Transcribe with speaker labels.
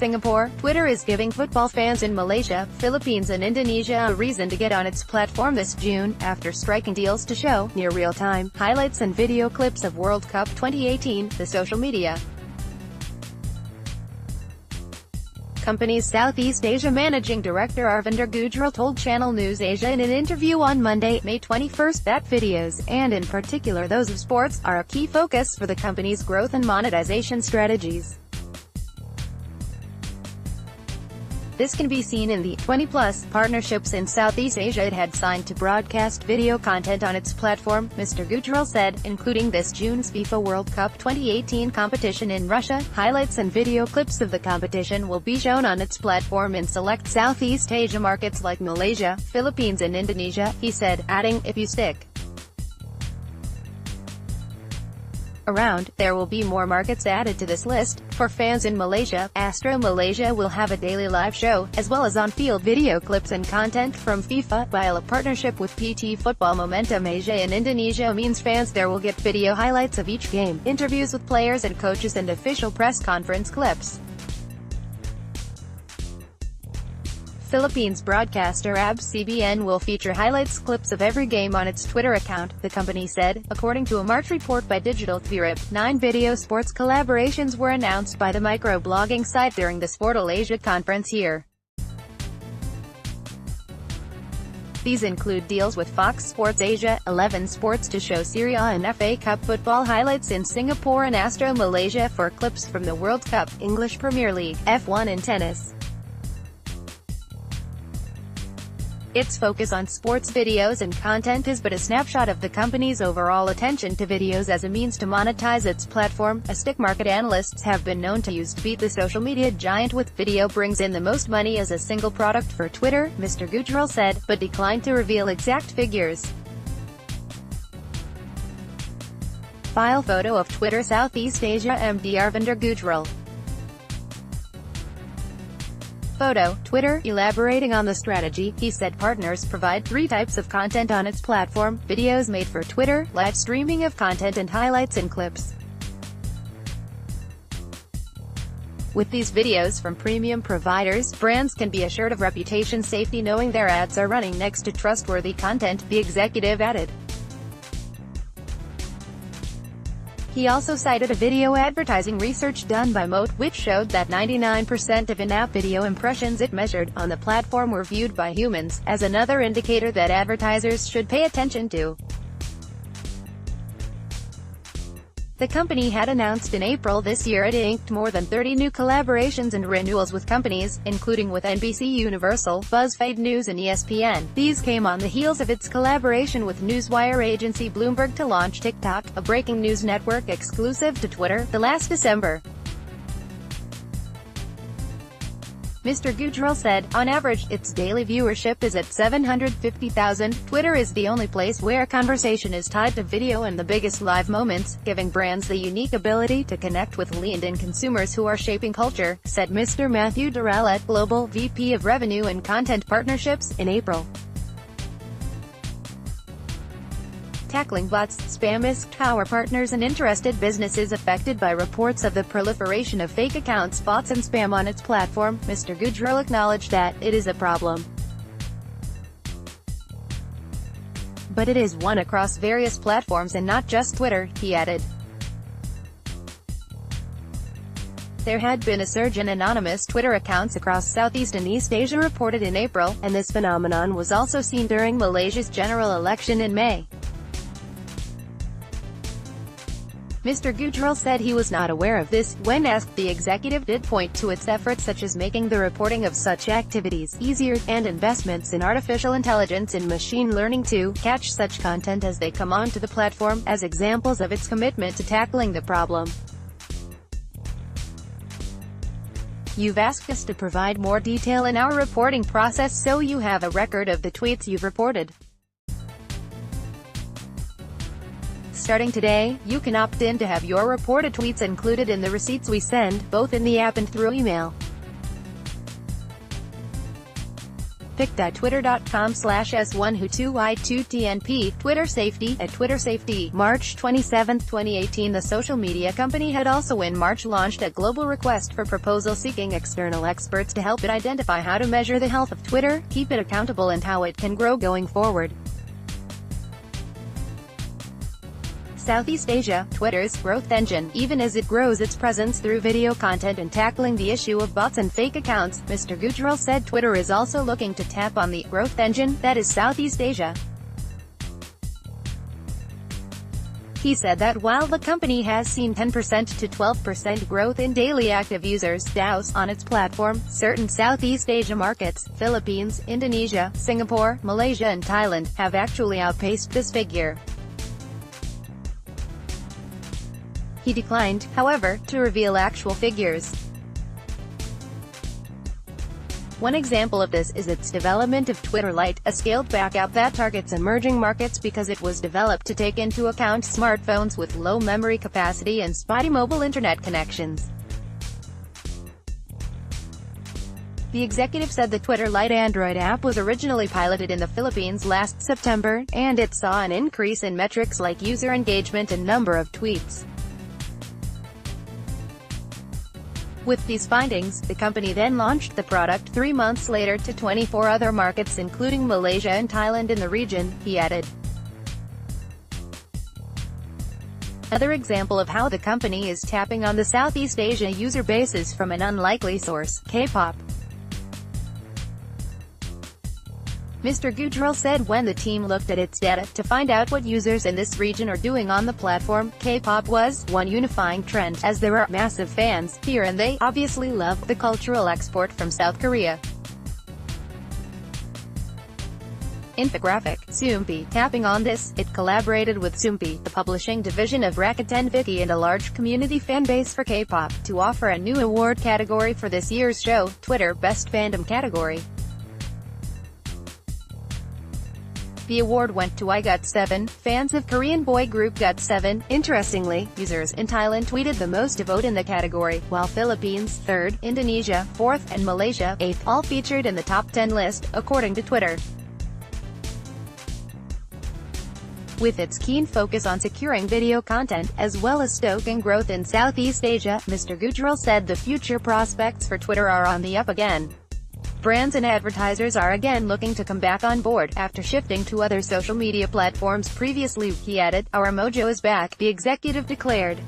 Speaker 1: Singapore, Twitter is giving football fans in Malaysia, Philippines and Indonesia a reason to get on its platform this June, after striking deals to show, near real-time, highlights and video clips of World Cup 2018, the social media company's Southeast Asia Managing Director Arvinder Gujral told Channel News Asia in an interview on Monday, May 21, that videos, and in particular those of sports, are a key focus for the company's growth and monetization strategies. This can be seen in the 20-plus partnerships in Southeast Asia it had signed to broadcast video content on its platform, Mr. Gujral said, including this June's FIFA World Cup 2018 competition in Russia. Highlights and video clips of the competition will be shown on its platform in select Southeast Asia markets like Malaysia, Philippines and Indonesia, he said, adding, if you stick around, there will be more markets added to this list. For fans in Malaysia, Astro Malaysia will have a daily live show, as well as on-field video clips and content from FIFA, while a partnership with PT Football Momentum Asia in Indonesia means fans there will get video highlights of each game, interviews with players and coaches and official press conference clips. Philippines broadcaster ABS-CBN will feature highlights clips of every game on its Twitter account, the company said. According to a March report by Digital Thirip, 9 video sports collaborations were announced by the microblogging site during the Sportal Asia conference here. These include deals with Fox Sports Asia, 11 Sports to show Serie A and FA Cup football highlights in Singapore, and Astro Malaysia for clips from the World Cup, English Premier League, F1 and tennis. Its focus on sports videos and content is but a snapshot of the company's overall attention to videos as a means to monetize its platform, a stick market analysts have been known to use to beat the social media giant with. Video brings in the most money as a single product for Twitter, Mr. Gujral said, but declined to reveal exact figures. File photo of Twitter Southeast Asia MD Arvinder Gujral. Photo, Twitter. Elaborating on the strategy, he said partners provide 3 types of content on its platform: videos made for Twitter, live streaming of content and highlights and clips. With these videos from premium providers, brands can be assured of reputation safety knowing their ads are running next to trustworthy content, the executive added. He also cited a video advertising research done by Moat, which showed that 99% of in-app video impressions it measured on the platform were viewed by humans, as another indicator that advertisers should pay attention to. The company had announced in April this year it inked more than 30 new collaborations and renewals with companies, including with NBC Universal, BuzzFeed News and ESPN. These came on the heels of its collaboration with newswire agency Bloomberg to launch TikTok, a breaking news network exclusive to Twitter, last December. Mr. Gujral said, on average, its daily viewership is at 750,000. Twitter is the only place where conversation is tied to video and the biggest live moments, giving brands the unique ability to connect with leaned-in consumers who are shaping culture, said Mr. Matthew Durallet, Global VP of Revenue and Content Partnerships, in April. Tackling bots, spam is our partners and interested businesses affected by reports of the proliferation of fake accounts, bots and spam on its platform. Mr. Gujral acknowledged that it is a problem, but it is one across various platforms and not just Twitter, he added. There had been a surge in anonymous Twitter accounts across Southeast and East Asia reported in April, and this phenomenon was also seen during Malaysia's general election in May. Mr. Gujral said he was not aware of this. When asked, the executive did point to its efforts such as making the reporting of such activities easier, and investments in artificial intelligence and machine learning to catch such content as they come onto the platform, as examples of its commitment to tackling the problem. You've asked us to provide more detail in our reporting process so you have a record of the tweets you've reported. Starting today, you can opt in to have your reported tweets included in the receipts we send, both in the app and through email. pic.twitter.com/s1hu2i2tnp, Twitter Safety, at Twitter Safety. March 27, 2018. The social media company had also in March launched a global request for proposal seeking external experts to help it identify how to measure the health of Twitter, keep it accountable and how it can grow going forward. Southeast Asia, Twitter's growth engine, even as it grows its presence through video content and tackling the issue of bots and fake accounts, Mr. Gujral said Twitter is also looking to tap on the growth engine that is Southeast Asia. He said that while the company has seen 10% to 12% growth in daily active users (DAUs) on its platform, certain Southeast Asia markets, Philippines, Indonesia, Singapore, Malaysia and Thailand, have actually outpaced this figure. He declined, however, to reveal actual figures. One example of this is its development of Twitter Lite, a scaled-back app that targets emerging markets because it was developed to take into account smartphones with low memory capacity and spotty mobile internet connections. The executive said the Twitter Lite Android app was originally piloted in the Philippines last September, and it saw an increase in metrics like user engagement and number of tweets. With these findings, the company then launched the product 3 months later to 24 other markets including Malaysia and Thailand in the region, he added. Another example of how the company is tapping on the Southeast Asia user base is from an unlikely source, K-pop. Mr. Gujral said when the team looked at its data to find out what users in this region are doing on the platform, K-pop was one unifying trend, as there are massive fans here and they obviously love the cultural export from South Korea. Infographic, Soompi. Tapping on this, it collaborated with Soompi, the publishing division of Rakuten Viki and a large community fanbase for K-pop, to offer a new award category for this year's show, Twitter Best Fandom category. The award went to iGOT7, fans of Korean boy group GOT7. Interestingly, users in Thailand tweeted the most to vote in the category, while Philippines, 3rd, Indonesia, 4th, and Malaysia, 8th, all featured in the top 10 list, according to Twitter. With its keen focus on securing video content, as well as stoking growth in Southeast Asia, Mr. Gujral said the future prospects for Twitter are on the up again. Brands and advertisers are again looking to come back on board, after shifting to other social media platforms previously, he added. Our mojo is back, the executive declared.